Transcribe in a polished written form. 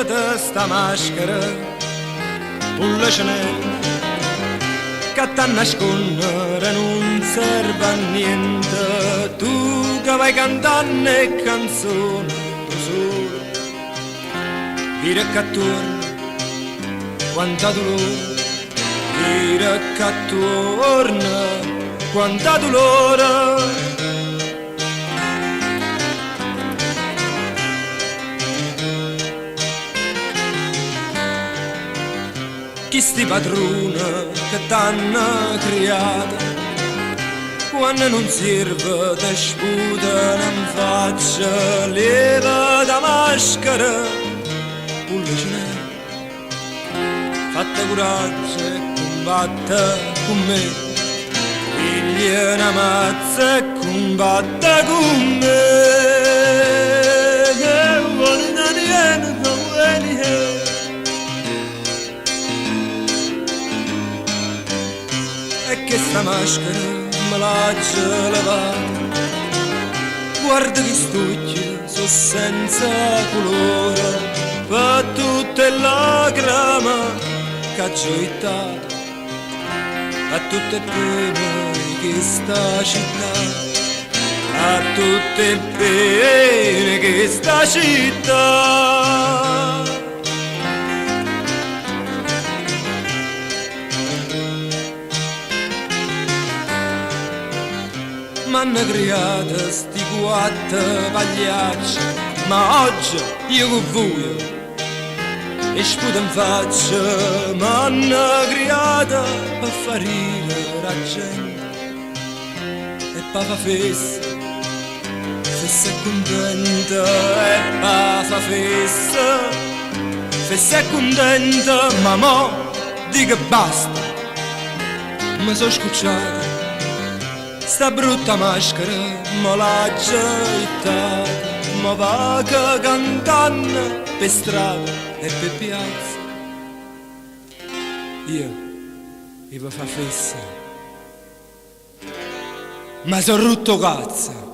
levati sta maschera, pullacene, che ti nascondere non serve a niente, tu che vai cantando e canzoni, tu solo, dire che torni, quanta dolore, dire che torna, quanta dolore. Chi sti padrone che t'hanno creata, quando non serve te sputano in faccia, leva da maschera, pullicine, fatta coraggio e combatta con me, pigli una mazza e combatta con me. E che sta maschera me l'ha già levata, guarda che st'occhi sono senza colore, per tutte le lacrime che ha gioitato, a tutte le pene che sta città, a tutte le pene che sta città. M'hanno creato sti quattro pagliacci, ma oggi io con voi e sputo in faccia. M'hanno creato per far ridere la gente e per far festa, se è contenta e per far festa, se è contenta, ma mo dico basta, mi sono scocciato. Sta brutta maschera me l'ha gettata, ma va che cantando per strada e per piazza. Io vi fa festa, ma sono rotto cazzo.